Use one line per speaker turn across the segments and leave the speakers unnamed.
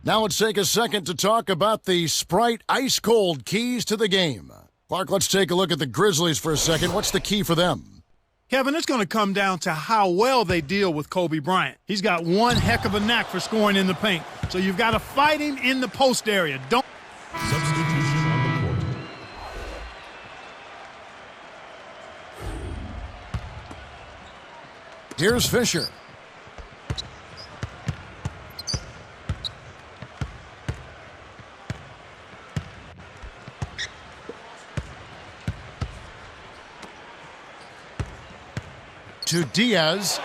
Now let's take a second to talk about the Sprite ice-cold keys to the game. Clark, let's take a look at the Grizzlies for a second. What's the key for them?
Kevin, it's going to come down to how well they deal with Kobe Bryant. He's got one heck of a knack for scoring in the paint. So you've got to fight him in the post area. Don't.
Substitution on the court.
Here's Fisher. To Diaz.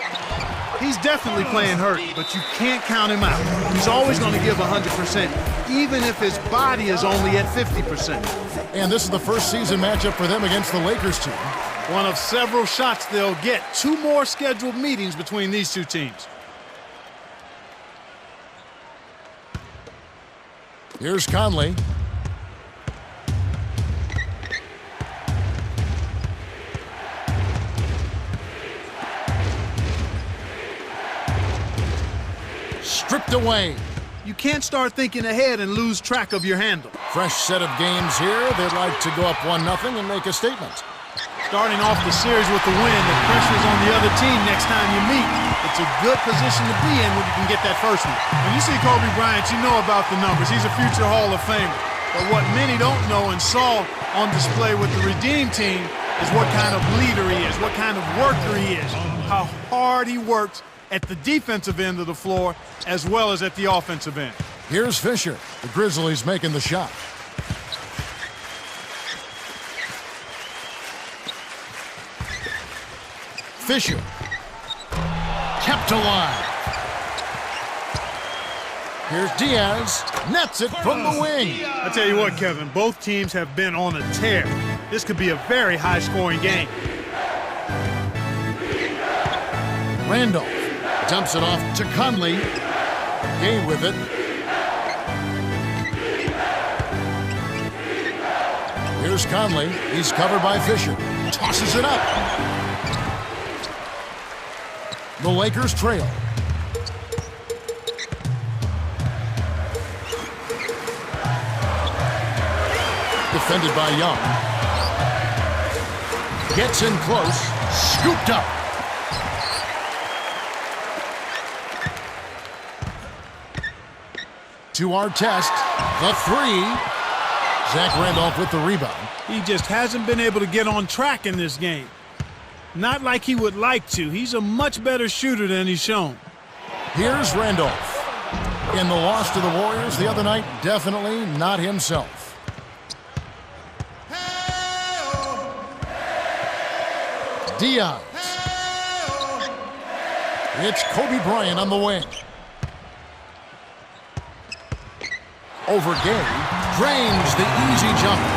He's definitely playing hurt, but you can't count him out. He's always going to give 100%, even if his body is only at 50%.
And this is the first season matchup for them against the Lakers team.
One of several shots they'll get. 2 more scheduled meetings between these two teams.
Here's Conley. Stripped away.
You can't start thinking ahead and lose track of your handle.
Fresh set of games here. They'd like to go up 1-0 and make a statement.
Starting off the series with the win, the pressure's on the other team next time you meet. It's a good position to be in when you can get that first one. When you see Kobe Bryant, you know about the numbers. He's a future Hall of Famer. But what many don't know and saw on display with the Redeem team is what kind of leader he is, what kind of worker he is, how hard he works at the defensive end of the floor as well as at the offensive end.
Here's Fisher. The Grizzlies making the shot. Fisher. Kept alive. Here's Diaz. Nets it from the wing.
I tell you what, Kevin, both teams have been on a tear. This could be a very high-scoring game.
Randolph dumps it off to Conley. Gay with it. Here's Conley. He's covered by Fisher. Tosses it up. The Lakers trail. Defended by Young. Gets in close. Scooped up. To our test, the 3. Zach Randolph with the rebound.
He just hasn't been able to get on track in this game. Not like he would like to. He's a much better shooter than he's shown.
Here's Randolph. In the loss to the Warriors the other night, definitely not himself. Diaz. It's Kobe Bryant on the wing. Over Gay. Drains the easy jumper.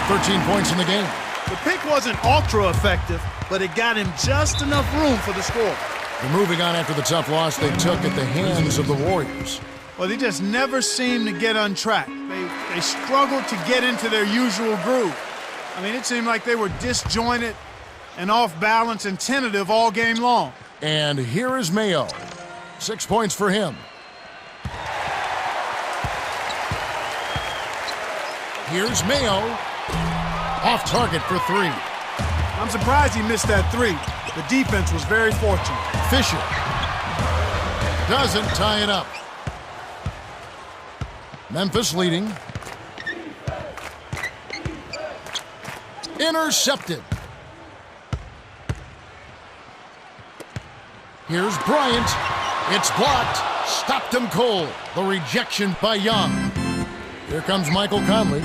13 points in the game.
The pick wasn't ultra effective, but it got him just enough room for the score.
They're moving on after the tough loss they took at the hands of the Warriors.
Well, they just never seemed to get on track. They struggled to get into their usual groove. I mean, it seemed like they were disjointed and off balance and tentative all game long.
And here is Mayo. 6 points for him. Here's Mayo. Off target for 3.
I'm surprised he missed that 3. The defense was very fortunate.
Fisher doesn't tie it up. Memphis leading. Intercepted. Here's Bryant. It's blocked. Stopped him cold. The rejection by Young. Here comes Michael Conley.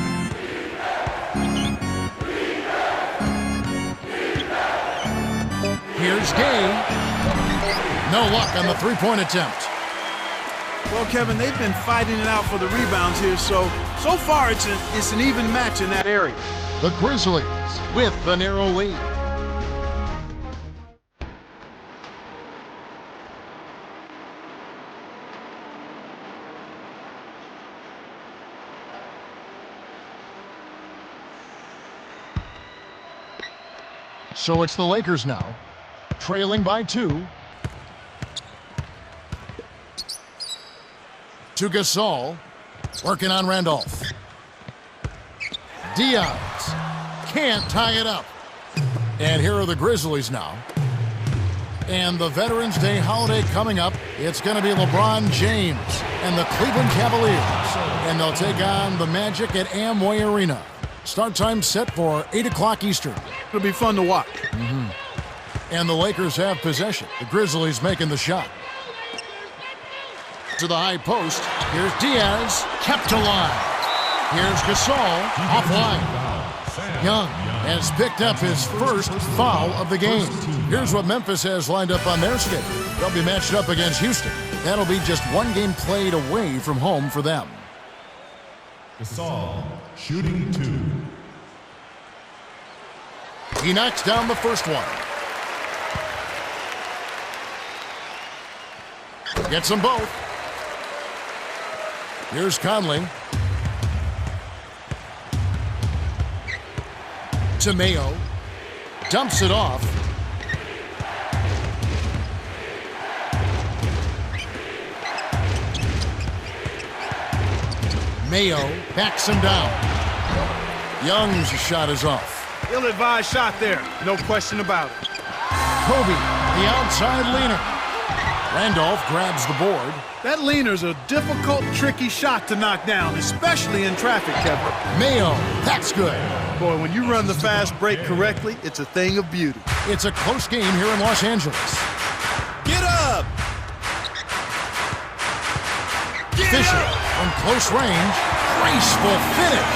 Here's Gay. No luck on the three-point attempt.
Well, Kevin, they've been fighting it out for the rebounds here, so far it's an even match in that area.
The Grizzlies with the narrow lead. So it's the Lakers now, trailing by 2. to Gasol. Working on Randolph. Diaz can't tie it up. And here are the Grizzlies now. And the Veterans Day holiday coming up. It's going to be LeBron James and the Cleveland Cavaliers. And they'll take on the Magic at Amway Arena. Start time set for 8 o'clock Eastern.
It'll be fun to watch.
And the Lakers have possession. The Grizzlies making the shot. To the high post. Here's Diaz, kept alive. Here's Gasol, offline. Young has picked up his first foul of the game. Here's what Memphis has lined up on their schedule. They'll be matched up against Houston. That'll be just one game played away from home for them.
Gasol, shooting 2.
He knocks down the first one. Gets them both. Here's Conley. To Mayo. Dumps it off. Mayo backs him down. Young's shot is off.
Ill-advised shot there. No question about it.
Kobe, the outside leaner. Randolph grabs the board.
That leaner's a difficult, tricky shot to knock down, especially in traffic, Kevin.
Mayo, that's good.
Boy, when you run the fast break correctly, it's a thing of beauty.
It's a close game here in Los Angeles.
Get up!
Fisher from close range. Graceful finish.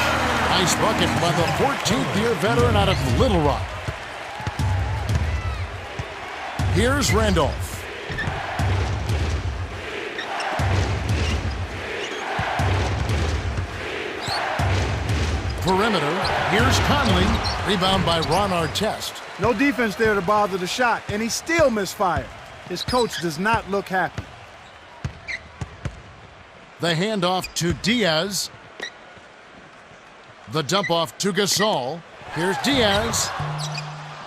Nice bucket by the 14th-year veteran out of Little Rock. Here's Randolph. Perimeter. Here's Conley. Rebound by Ron Artest.
No defense there to bother the shot, and he still misfired. His coach does not look happy.
The handoff to Diaz. The dump off to Gasol. Here's Diaz.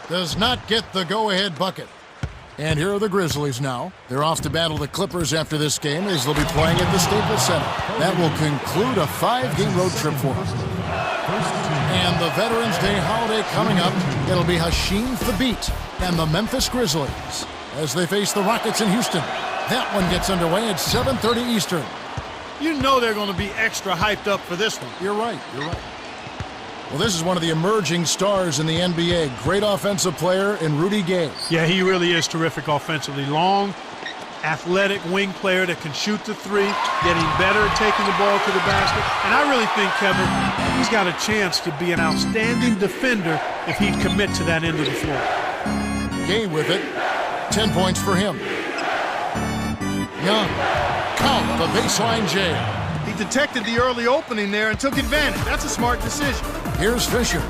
Does not get the go-ahead bucket. And here are the Grizzlies now. They're off to battle the Clippers after this game as they'll be playing at the Staples Center. That will conclude a 5-game road trip for them. And the Veterans Day holiday coming up. It'll be Hasheem Thabeet and the Memphis Grizzlies as they face the Rockets in Houston. That one gets underway at 7:30 Eastern.
You know they're going to be extra hyped up for this one.
You're right. Well, this is one of the emerging stars in the NBA. Great offensive player in Rudy Gay.
Yeah, he really is terrific offensively. Long, athletic wing player that can shoot the three, getting better at taking the ball to the basket. And I really think, Kevin, he's got a chance to be an outstanding defender if he'd commit to that end of the floor.
Gay with it. 10 points for him. Young. Count the baseline J.
He detected the early opening there and took advantage. That's a smart decision.
Here's Fisher.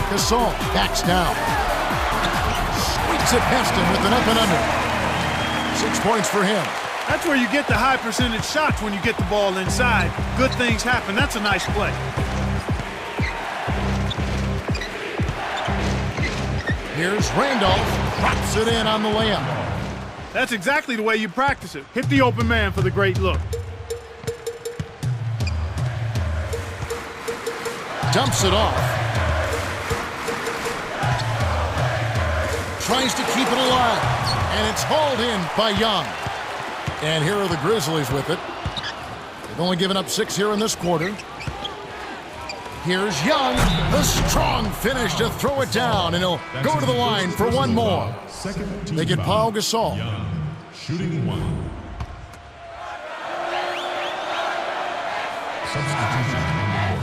Gasol backs down. Squeaks it past him with an up and under. 6 points for him.
That's where you get the high percentage shots when you get the ball inside. Good things happen. That's a nice play.
Here's Randolph. Drops it in on the layup.
That's exactly the way you practice it. Hit the open man for the great look.
Dumps it off. Tries to keep it alive. And it's hauled in by Young. And here are the Grizzlies with it. They've only given up 6 here in this quarter. Here's Young. The strong finish to throw it down. And he'll go to the line for one more. They get Pau Gasol.
Young, shooting 1. Substitution on the court.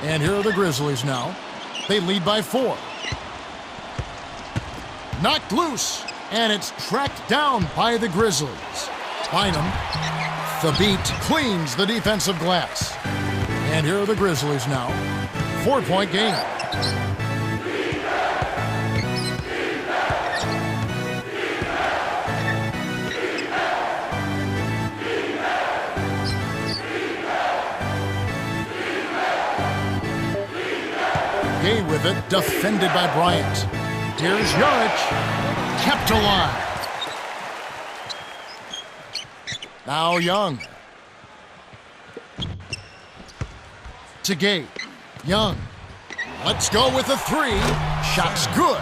And here are the Grizzlies now. They lead by 4. Knocked loose, and it's tracked down by the Grizzlies. Bynum, Thabeet cleans the defensive glass. And here are the Grizzlies now. 4-point game. Gay with it, defended by Bryant. Here's Yarich, kept alive. Now Young. To Gay. Young. Let's go with a three. Shot's good.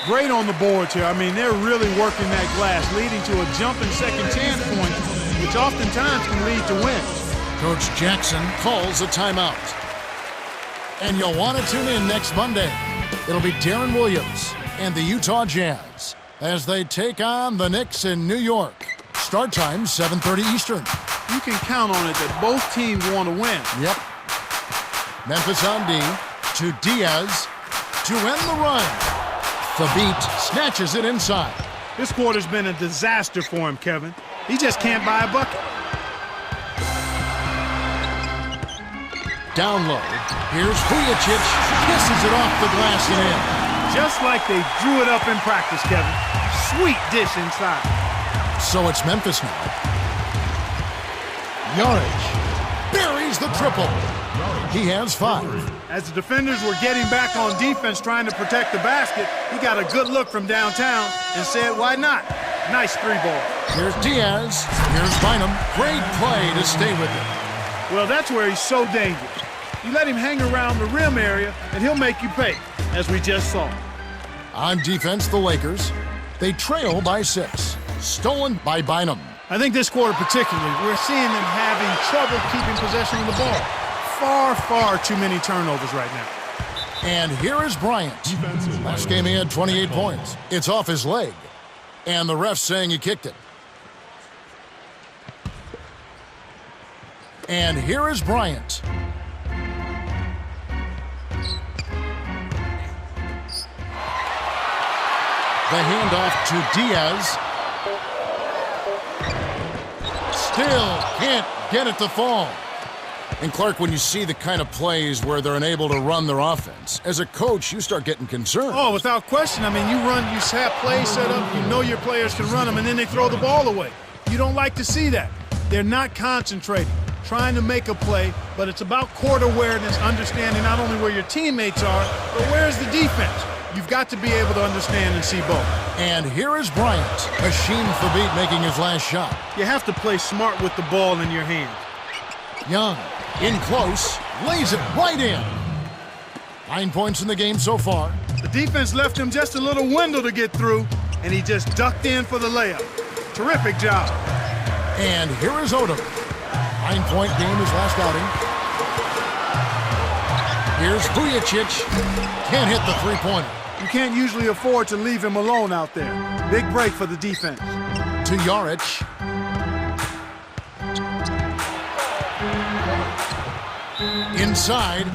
Great on the boards here. I mean, they're really working that glass, leading to a jumping second chance point, which oftentimes can lead to wins.
Coach Jackson calls a timeout. And you'll want to tune in next Monday. It'll be Darren Williams and the Utah Jazz as they take on the Knicks in New York. Start time, 7:30 Eastern.
You can count on it that both teams want to win.
Yep. Memphis on D to Diaz to end the run. Thabit snatches it inside.
This quarter's been a disaster for him, Kevin. He just can't buy a bucket.
Down low. Here's Vujicic. Kisses it off the glass and in.
Just like they drew it up in practice, Kevin. Sweet dish inside.
So it's Memphis now. Yarich buries the triple. He has 5.
As the defenders were getting back on defense trying to protect the basket, he got a good look from downtown and said, why not? Nice 3-ball.
Here's Diaz. Here's Bynum. Great play to stay with it.
Well, that's where he's so dangerous. You let him hang around the rim area, and he'll make you pay, as we just saw.
On defense, the Lakers. They trail by 6. Stolen by Bynum.
I think this quarter particularly, we're seeing them having trouble keeping possession of the ball. Far, far too many turnovers right now.
And here is Bryant. Last game he had 28 points. It's off his leg. And the ref's saying he kicked it. And here is Bryant. The handoff to Diaz. Still can't get it to fall. And Clark, when you see the kind of plays where they're unable to run their offense, as a coach, you start getting concerned.
Oh, without question. I mean, you have plays set up, you know your players can run them, and then they throw the ball away. You don't like to see that. They're not concentrating, trying to make a play, but it's about court awareness, understanding not only where your teammates are, but where's the defense. You've got to be able to understand and see both.
And here is Bryant. Hasheem Thabit making his last shot.
You have to play smart with the ball in your hand.
Young, in close, lays it right in. 9 points in the game so far.
The defense left him just a little window to get through, and he just ducked in for the layup. Terrific job.
And here is Odom. 9-point game his last outing. Here's Vujicic. Can't hit the three-pointer.
You can't usually afford to leave him alone out there. Big break for the defense.
To Yarich. Inside.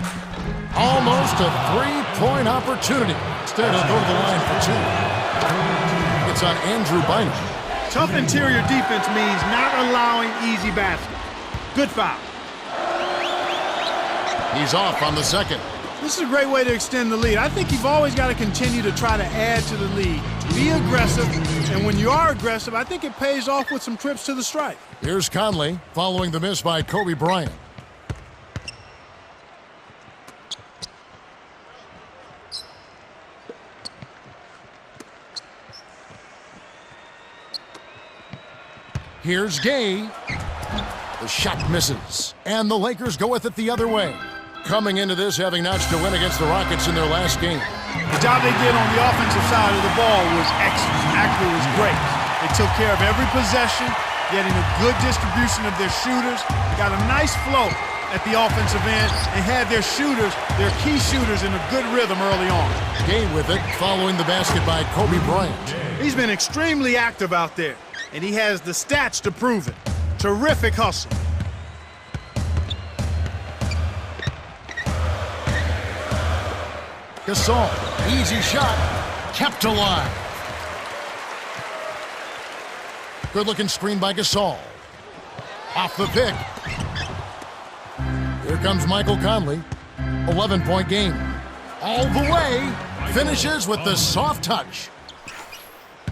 Almost a three-point opportunity. Instead of go to the line for 2. It's on Andrew Bynum.
Tough interior defense means not allowing easy baskets. Good foul.
He's off on the second.
This is a great way to extend the lead. I think you've always got to continue to try to add to the lead. Be aggressive, and when you are aggressive, I think it pays off with some trips to the stripe.
Here's Conley following the miss by Kobe Bryant. Here's Gay. The shot misses, and the Lakers go with it the other way. Coming into this, having notched a win against the Rockets in their last game.
The job they did on the offensive side of the ball was excellent. Actually, it was great. They took care of every possession, getting a good distribution of their shooters. Got a nice flow at the offensive end and had their shooters, their key shooters, in a good rhythm early on.
Gay with it, following the basket by Kobe Bryant.
He's been extremely active out there, and he has the stats to prove it. Terrific hustle.
Gasol, easy shot, kept alive. Good-looking screen by Gasol. Off the pick. Here comes Michael Conley. 11-point game. All the way. Finishes with the soft touch.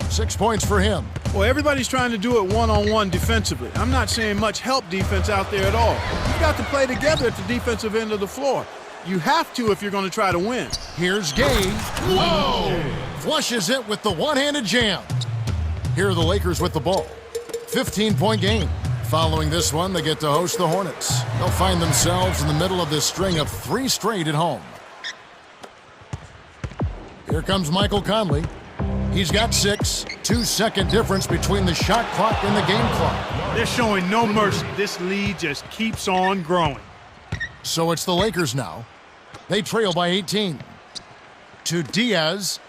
6 points for him.
Well, everybody's trying to do it one-on-one defensively. I'm not saying much help defense out there at all. You've got to play together at the defensive end of the floor. You have to if you're going to try to win.
Here's Gay. Whoa! Flushes it with the one-handed jam. Here are the Lakers with the ball. 15-point game. Following this one, they get to host the Hornets. They'll find themselves in the middle of this string of 3 straight at home. Here comes Michael Conley. He's got 6. 2-second difference between the shot clock and the game clock.
They're showing no mercy. This lead just keeps on growing.
So it's the Lakers now. They trail by 18. To Diaz.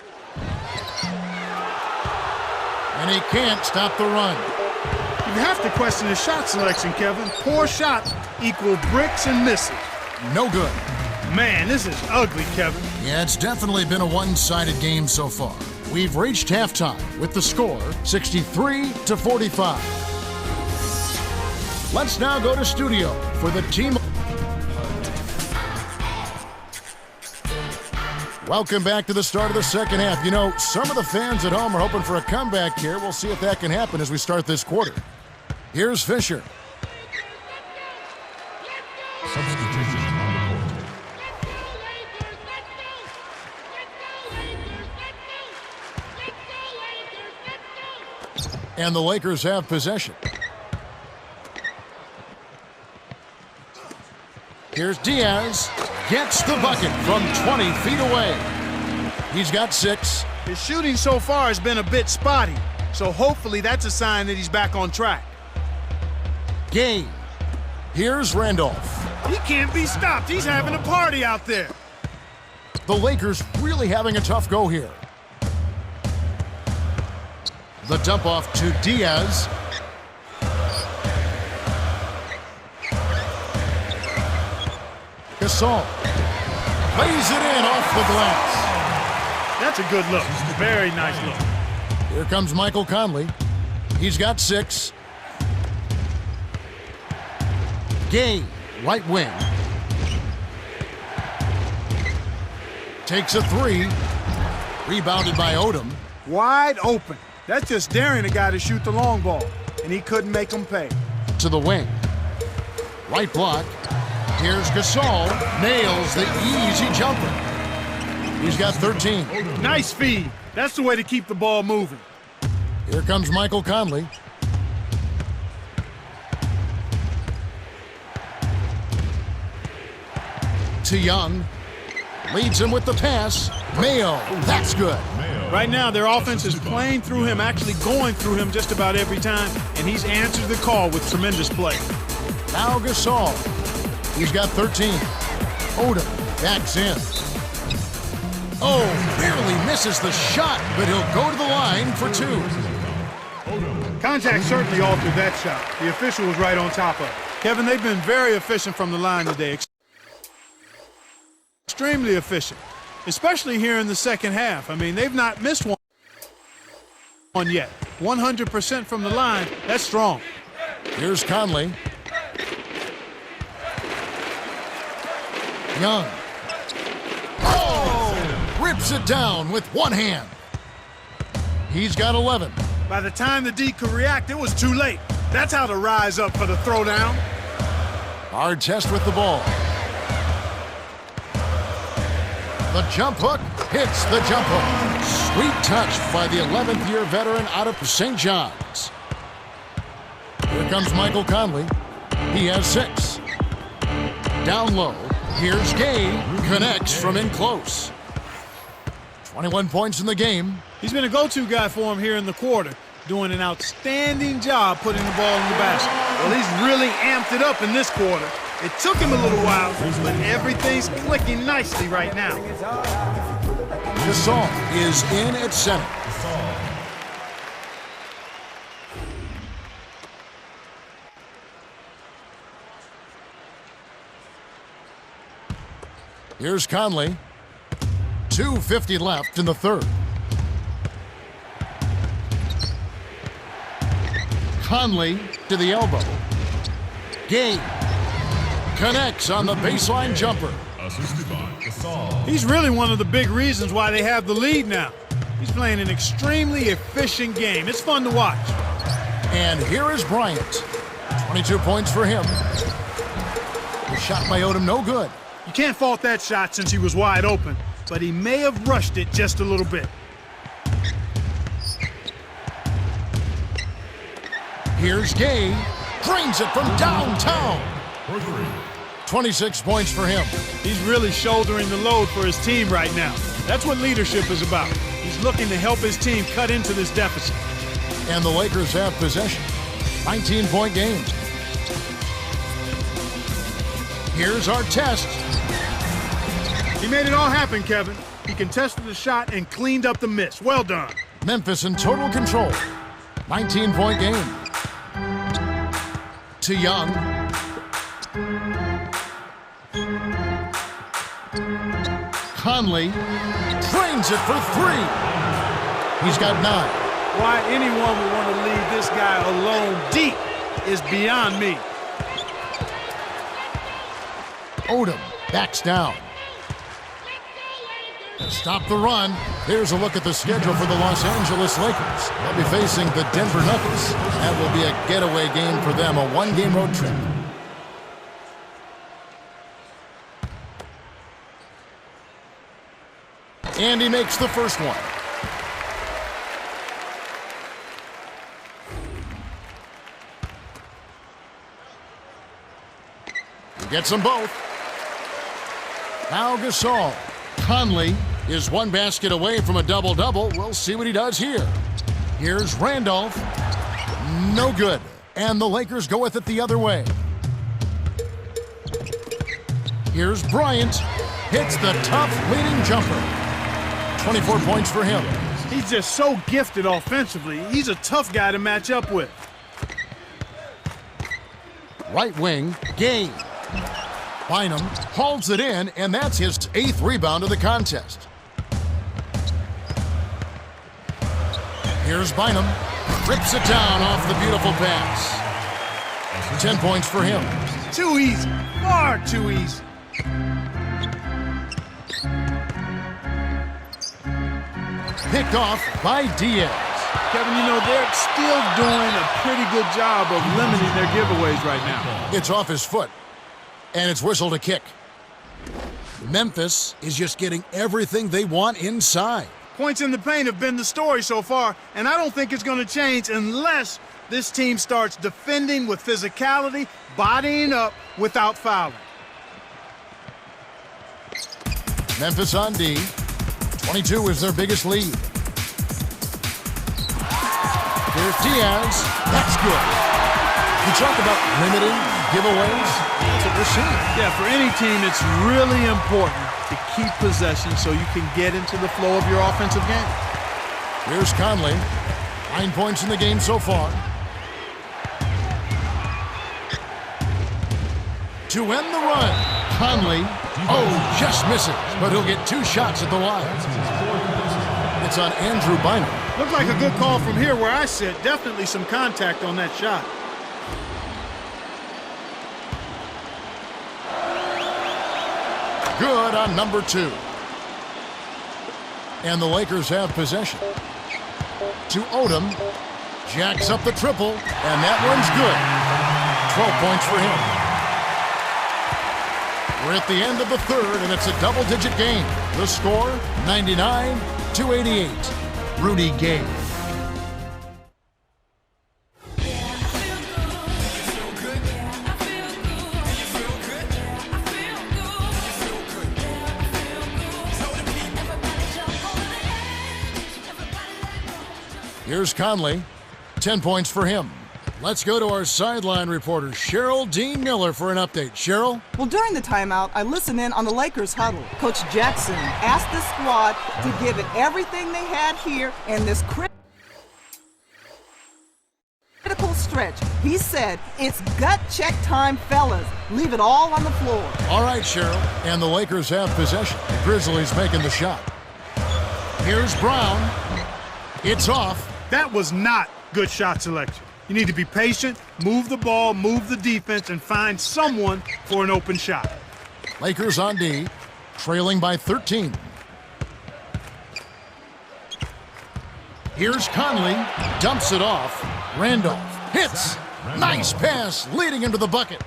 And he can't stop the run.
You have to question his shot selection, Kevin. Poor shots equal bricks and misses.
No good.
Man, this is ugly, Kevin.
Yeah, it's definitely been a one-sided game so far. We've reached halftime with the score 63-45. Let's now go to studio for the team. Welcome back to the start of the second half. You know, some of the fans at home are hoping for a comeback here. We'll see if that can happen as we start this quarter. Here's Fisher.
Substitution on the court.
And the Lakers have possession. Here's Diaz. Gets the bucket from 20 feet away. He's got 6.
His shooting so far has been a bit spotty, so hopefully that's a sign that he's back on track.
Game. Here's Randolph.
He can't be stopped. He's having a party out there.
The Lakers really having a tough go here. The dump off to Diaz. Gasol lays it in off the glass.
That's a good look. Very nice look.
Here comes Michael Conley. He's got 6. Gay, right wing. Takes a 3. Rebounded by Odom.
Wide open. That's just daring a guy to shoot the long ball, and he couldn't make him pay.
To the wing. Right block. Here's Gasol. Nails the easy jumper. He's got 13.
Nice feed. That's the way to keep the ball moving.
Here comes Michael Conley. To Young. Leads him with the pass. Mayo. That's good.
Right now, their offense is playing through him, actually going through him just about every time, and he's answered the call with tremendous play.
Now Gasol. He's got 13. Odom backs in. Oh, barely misses the shot, but he'll go to the line for 2.
Contact certainly altered that shot. The official was right on top of it. Kevin, they've been very efficient from the line today. Extremely efficient, especially here in the second half. I mean, they've not missed one yet. 100% from the line, that's strong.
Here's Conley. Young. Oh! Rips it down with one hand. He's got 11.
By the time the D could react, it was too late. That's how to rise up for the throwdown.
Hard test with the ball. The jump hook hits the jump hook. Sweet touch by the 11th year veteran out of St. John's. Here comes Michael Conley. He has 6. Down low. Here's Gay. Connects from in close. 21 points in the game.
He's been a go-to guy for him here in the quarter, doing an outstanding job putting the ball in the basket. Well, he's really amped it up in this quarter. It took him a little while, but everything's clicking nicely right now.
Gasol is in at center. Here's Conley. 2:50 left in the third. Conley to the elbow. Gay connects on the baseline jumper.
Assisted by Gasol.
He's really one of the big reasons why they have the lead now. He's playing an extremely efficient game. It's fun to watch.
And here is Bryant. 22 points for him. The shot by Odom, no good.
You can't fault that shot since he was wide open, but he may have rushed it just a little bit.
Here's Gay. Drains it from downtown. 26 points for him.
He's really shouldering the load for his team right now. That's what leadership is about. He's looking to help his team cut into this deficit.
And the Lakers have possession. 19-point game. Here's our test.
He made it all happen, Kevin. He contested the shot and cleaned up the miss. Well done.
Memphis in total control. 19-point game. To Young. Conley drains it for three. He's got 9.
Why anyone would want to leave this guy alone deep is beyond me.
Odom backs down. To stop the run, here's a look at the schedule for the Los Angeles Lakers. They'll be facing the Denver Nuggets. That will be a getaway game for them, a one-game road trip. And he makes the first one. He gets them both. Now Gasol. Conley is one basket away from a double-double. We'll see what he does here. Here's Randolph. No good. And the Lakers go with it the other way. Here's Bryant. Hits the tough leading jumper. 24 points for him.
He's just so gifted offensively. He's a tough guy to match up with.
Right wing, Gay. Bynum hauls it in, and that's his 8th rebound of the contest. Here's Bynum. Rips it down off the beautiful pass. 10 points for him.
Too easy. Far too easy.
Picked off by Diaz.
Kevin, you know, they're still doing a pretty good job of limiting their giveaways right now.
It's off his foot, and it's whistled a kick. Memphis is just getting everything they want inside.
Points in the paint have been the story so far, and I don't think it's going to change unless this team starts defending with physicality, bodying up without fouling.
Memphis on D. 22 is their biggest lead. Here's Diaz. That's good. You talk about limiting giveaways. That's what we're seeing.
Yeah, for any team, it's really important to keep possession so you can get into the flow of your offensive game.
Here's Conley. 9 points in the game so far. To end the run, Conley, just misses, but he'll get 2 shots at the line. It's on Andrew Bynum.
Looked like a good call from here where I sit. Definitely some contact on that shot.
Good on number 2. And the Lakers have possession. To Odom. Jacks up the triple, and that one's good. 12 points for him. We're at the end of the third, and it's a double-digit game. The score, 99-88. Rudy Gay. Here's Conley. 10 points for him. Let's go to our sideline reporter, Cheryl Dean Miller, for an update. Cheryl?
Well, during the timeout, I listened in on the Lakers huddle. Coach Jackson asked the squad to give it everything they had here in this critical stretch. He said, it's gut check time, fellas. Leave it all on the floor.
All right, Cheryl. And the Lakers have possession. The Grizzlies making the shot. Here's Brown. It's off.
That was not good shot selection. You need to be patient, move the ball, move the defense, and find someone for an open shot.
Lakers on D, trailing by 13. Here's Conley, dumps it off. Randolph hits. Nice pass, leading into the bucket.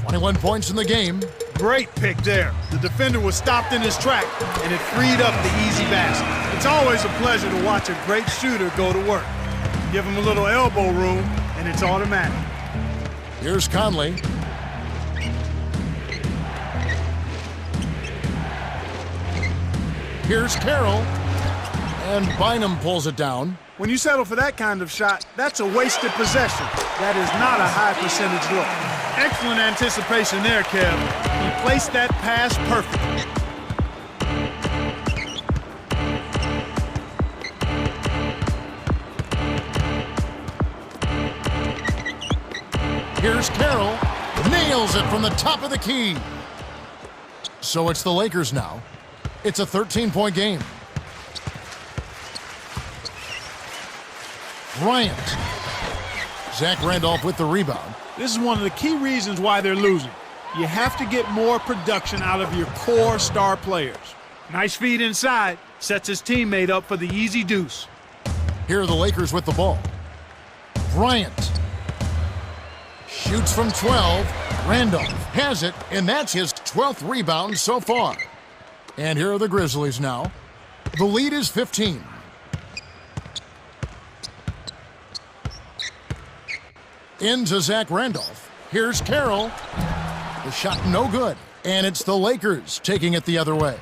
21 points in the game.
Great pick there. The defender was stopped in his track, and it freed up the easy basket. It's always a pleasure to watch a great shooter go to work. Give him a little elbow room, and it's automatic.
Here's Conley. Here's Carroll. And Bynum pulls it down.
When you settle for that kind of shot, that's a wasted possession. That is not a high percentage look. Excellent anticipation there, Kev. He placed that pass perfectly.
Here's Carroll. Nails it from the top of the key. So it's the Lakers now. It's a 13-point game. Bryant. Zach Randolph with the rebound.
This is one of the key reasons why they're losing. You have to get more production out of your core star players. Nice feed inside. Sets his teammate up for the easy deuce.
Here are the Lakers with the ball. Bryant. Shoots from 12. Randolph has it, and that's his 12th rebound so far. And here are the Grizzlies now. The lead is 15. Into Zach Randolph. Here's Carroll. The shot no good. And it's the Lakers taking it the other way.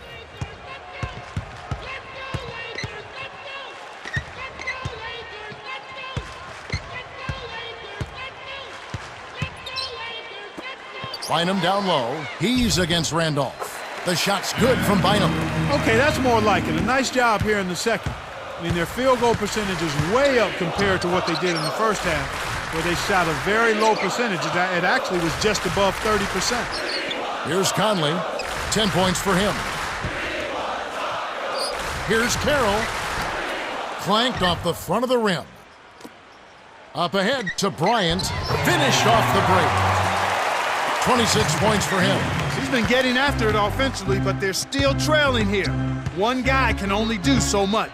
Bynum down low. He's against Randolph. The shot's good from Bynum.
Okay, that's more like it. A nice job here in the second. I mean, their field goal percentage is way up compared to what they did in the first half, where they shot a very low percentage. It actually was just above 30%.
Here's Conley. 10 points for him. Here's Carroll. Clanked off the front of the rim. Up ahead to Bryant. Finished off the break. 26 points for him.
He's been getting after it offensively, but they're still trailing here. One guy can only do so much.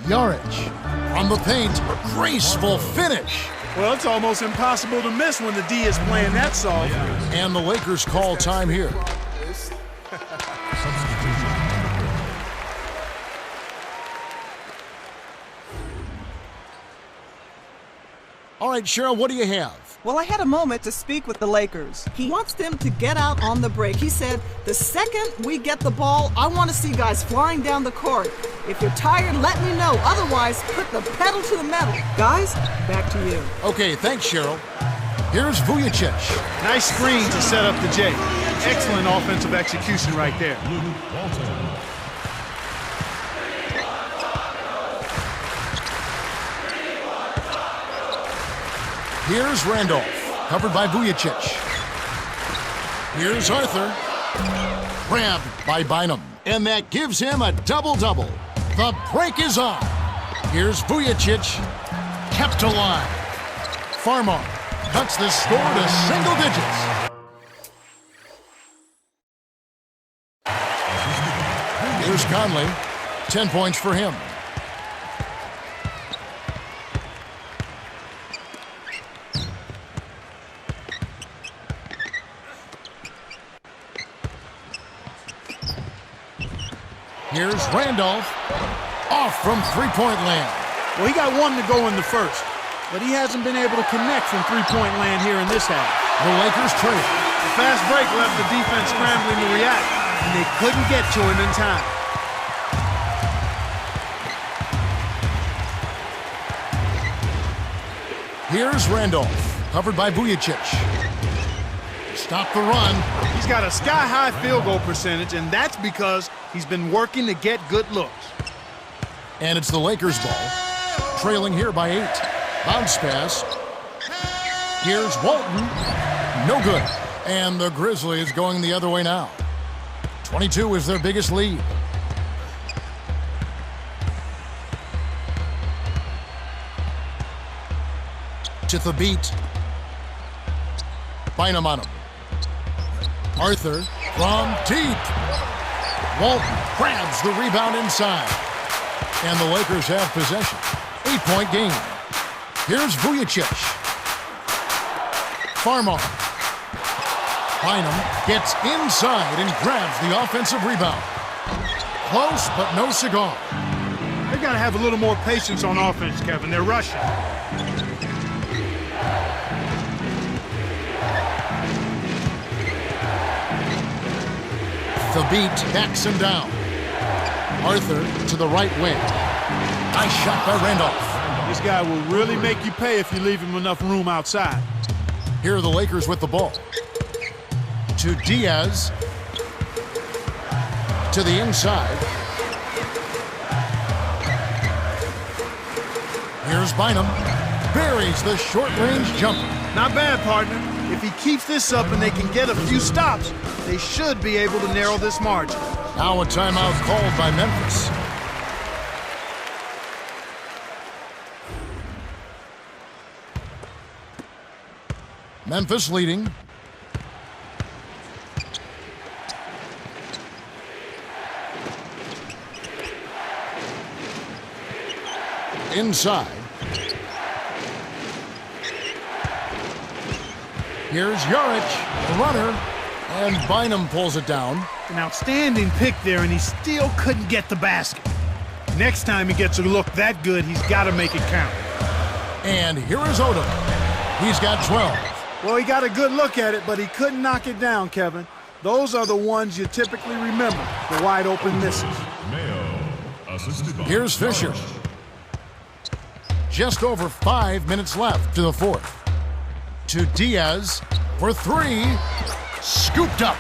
Yarich from the paint. Graceful finish.
Well, it's almost impossible to miss when the D is playing that soft.
And the Lakers call time here. All right, Cheryl, what do you have?
Well, I had a moment to speak with the Lakers. He wants them to get out on the break. He said, the second we get the ball, I want to see guys flying down the court. If you're tired, let me know. Otherwise, put the pedal to the metal. Guys, back to you.
Okay, thanks, Cheryl. Here's Vujicic.
Nice screen to set up the J. Excellent offensive execution right there.
Here's Randolph, covered by Vujicic. Here's Arthur, grabbed by Bynum, and that gives him a double-double. The break is on. Here's Vujicic, kept alive. Farmar cuts the score to single digits. Here's Conley, 10 points for him. Here's Randolph, off from three-point land.
Well, he got one to go in the first, but he hasn't been able to connect from three-point land here in this half.
The Lakers trail.
The fast break left the defense scrambling to react, and they couldn't get to him in time.
Here's Randolph, covered by Vujicic. Stop the run.
He's got a sky-high field goal percentage, and that's because he's been working to get good looks.
And it's the Lakers' ball, trailing here by 8. Bounce pass. Here's Walton. No good. And the Grizzlies going the other way now. 22 is their biggest lead. To the beat. Bynum on him. Arthur from deep. Walton grabs the rebound inside. And the Lakers have possession. 8-point game. Here's Vujicic. Farmar. Bynum gets inside and grabs the offensive rebound. Close, but no cigar.
They got to have a little more patience on offense, Kevin. They're rushing.
The beat backs him down. Arthur to the right wing. Nice shot by Randolph.
This guy will really make you pay if you leave him enough room outside.
Here are the Lakers with the ball. To Diaz. To the inside. Here's Bynum. Buries the short-range jumper.
Not bad, partner. If he keeps this up and they can get a few stops, they should be able to narrow this margin.
Now a timeout called by Memphis. Memphis leading. Inside. Here's Yarich, the runner, and Bynum pulls it down.
An outstanding pick there, and he still couldn't get the basket. Next time he gets a look that good, he's got to make it count.
And here is Odom. He's got 12.
Well, he got a good look at it, but he couldn't knock it down, Kevin. Those are the ones you typically remember, the wide open misses.
Mayo, assisted by
Here's Fisher. Just over 5 minutes left to the fourth. To Diaz for three. Scooped up.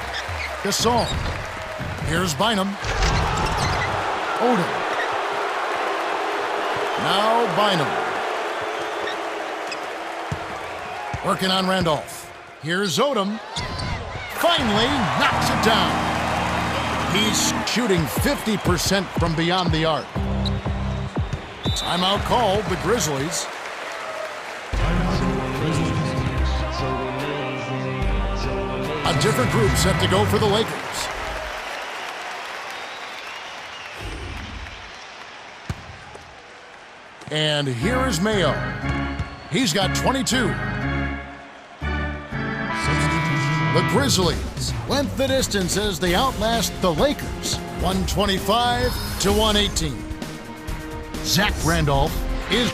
Gasol. Here's Bynum. Odom. Now Bynum. Working on Randolph. Here's Odom. Finally knocks it down. He's shooting 50% from beyond the arc. Timeout called, the Grizzlies. A different group set to go for the Lakers. And here is Mayo. He's got 22. The Grizzlies went the distance as they outlast the Lakers, 125 to 118. Zach Randolph is